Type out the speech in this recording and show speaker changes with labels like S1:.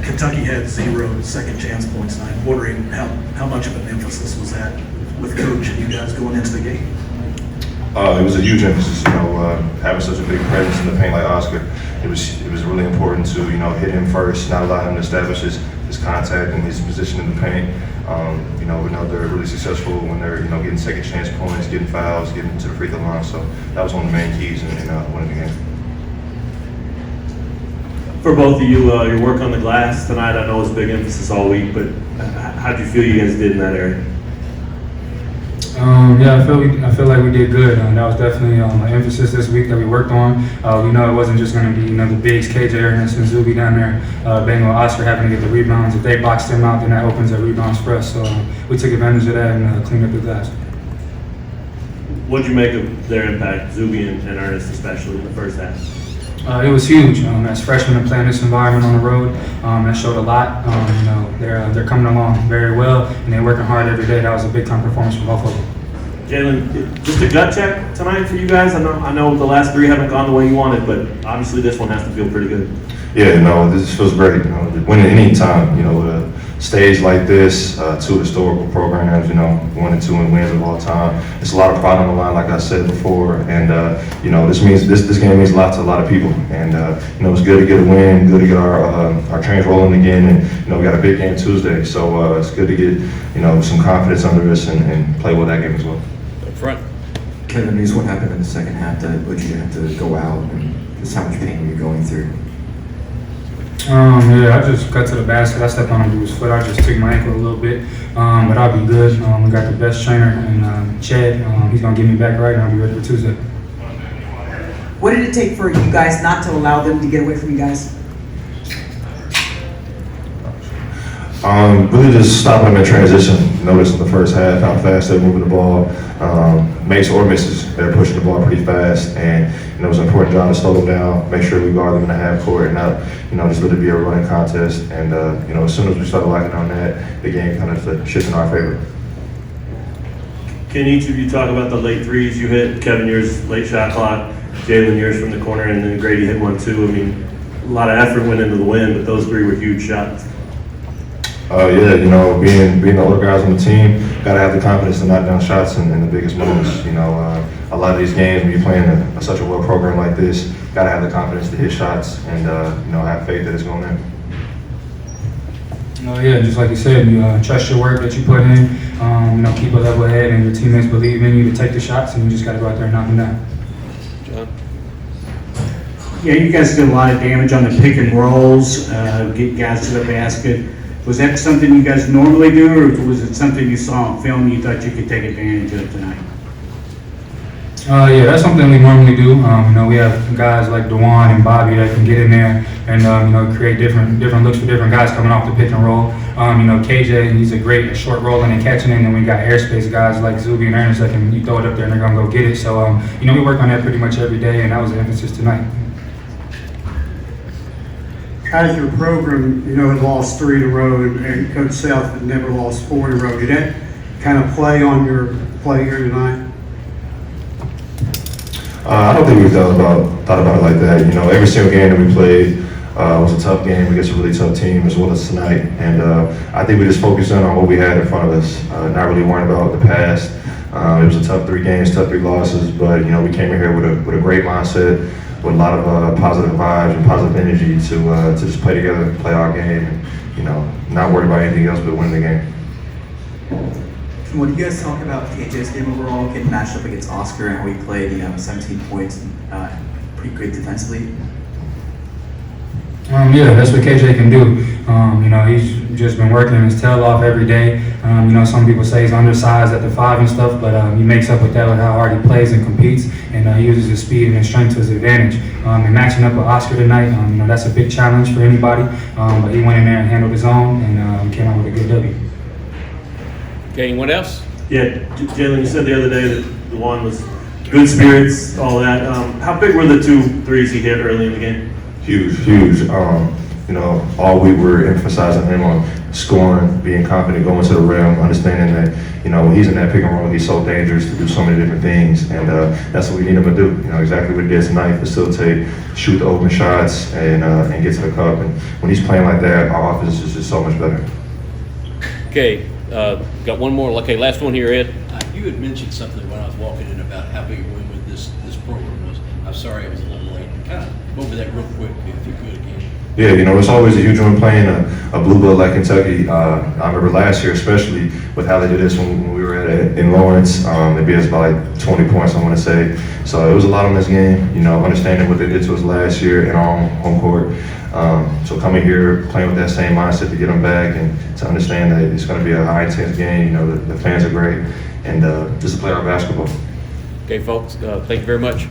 S1: Kentucky had 0 second chance points tonight. I'm wondering how much of an emphasis was that with Coach and you guys going into the game?
S2: It was a huge emphasis, having such a big presence in the paint like Oscar. It was really important to, hit him first, not allow him to establish his contact and his position in the paint. We know they're really successful when they're, getting second chance points, getting fouls, getting to the free throw line. So that was one of the main keys in winning the game.
S3: For both of you, your work on the glass tonight, I know was a big emphasis all week, but how do you feel you guys did in that area?
S4: Yeah, I feel like we did good. That was definitely an emphasis this week that we worked on. We know it wasn't just going to be the bigs, KJ Ernest and Zuby down there banging with Oscar having to get the rebounds. If they box them out, then that opens up rebounds for us. So we took advantage of that and cleaned up the glass.
S3: What did you make of their impact, Zuby and Ernest especially in the first half?
S4: It was huge. As freshmen to play in this environment on the road, that showed a lot. They're coming along very well, and they're working hard every day. That was a big time performance from both of them.
S3: Jalen, just a gut check tonight for you guys. I know the last 3 haven't gone the way you wanted, but obviously this one has to feel pretty good.
S2: Yeah, this feels great. Winning any time, with a stage like this, 2 historical programs, 1 and 2 in wins of all time. It's a lot of pride on the line, like I said before, and this means this game means a lot to a lot of people. And it's good to get a win, good to get our trains rolling again, and we got a big game Tuesday, so it's good to get some confidence under us and play well that game as well.
S3: Up front.
S5: Kevin, news what happened in the second half that put you have to go out, and just how much pain were you going through?
S4: Yeah, I just got to the basket. I stepped on a dude's foot. I just took my ankle a little bit, but I'll be good. We got the best trainer, and Chad. He's gonna get me back right, and I'll be ready for Tuesday.
S6: What did it take for you guys not to allow them to get away from you guys?
S2: Really just stopping them in transition. Notice in the first half how fast they're moving the ball. Makes or misses, they're pushing the ball pretty fast, and it was an important job to slow them down, make sure we guard them in the half court, and not just let it be a running contest. And as soon as we started locking on that, the game kind of shifted in our favor.
S3: Can each of you talk about the late threes you hit? Kevin, yours late shot clock. Jalen, yours from the corner, and then Grady hit one too. I mean, a lot of effort went into the win, but those 3 were huge shots.
S2: Being the older guys on the team, got to have the confidence to knock down shots in the biggest moments. A lot of these games, when you're playing such a well program like this, got to have the confidence to hit shots and have faith that it's going in.
S4: Yeah, just like you said, you trust your work that you put in. Keep a level head, and your teammates believe in you to take the shots, and you just got to go out there and knock them down.
S3: John?
S7: Yeah, you guys did a lot of damage on the pick and rolls, get guys to the basket. Was that something you guys normally do, or was it something you saw on film and you thought you could take advantage of tonight?
S4: Yeah, that's something we normally do. We have guys like Dewan and Bobby that can get in there and create different looks for different guys coming off the pick and roll. KJ, he's a great short rolling and catching it, and then we got airspace guys like Zuby and Ernest that can you throw it up there and they're gonna go get it. So we work on that pretty much every day, and that was the emphasis tonight.
S7: As your program, had lost 3 in a row, and Coach South had never lost 4 in a row. Did that kind of play on your play here tonight?
S2: I don't think we've thought about it like that. Every single game that we played was a tough game against a really tough team as well as tonight. And I think we just focused in on what we had in front of us, not really worrying about the past. It was a tough 3 games, tough 3 losses, but we came in here with a great mindset, with a lot of positive vibes and positive energy to just play together, play our game, and not worry about anything else but winning the game.
S5: When you guys talk about KJ's game overall, getting matched up against Oscar and how he played, 17 points, pretty great defensively.
S4: Yeah, that's what KJ can do. He's just been working his tail off every day. Some people say he's undersized at the 5 and stuff, but he makes up with that with how hard he plays and competes, and he uses his speed and his strength to his advantage. And matching up with Oscar tonight, that's a big challenge for anybody, but he went in there and handled his own and came out with a good W.
S3: Okay, anyone else? Yeah, Jalen, you said the other day that the one was good spirits, all that. How big were the 2 threes he hit early in the game?
S2: Huge. All week we're emphasizing him on scoring, being confident, going to the rim, understanding that when he's in that pick and roll, he's so dangerous to do so many different things, and that's what we need him to do. Exactly what he did tonight: facilitate, shoot the open shots, and get to the cup. And when he's playing like that, our offense is just so much better.
S8: Okay, got one more. Okay, last one here, Ed.
S9: You had mentioned something when I was walking in about how big a win with this program was. I'm sorry I was a little late. Kind of go over that real quick if you could again.
S2: Yeah, it's always a huge one playing a blue blood like Kentucky. I remember last year, especially with how they did this when we were in Lawrence. They beat us by like 20 points, I want to say. So it was a lot on this game. Understanding what they did to us last year in our own home court. So coming here, playing with that same mindset to get them back and to understand that it's going to be a high intense game. The fans are great, and just to play our basketball.
S8: Okay, folks, thank you very much.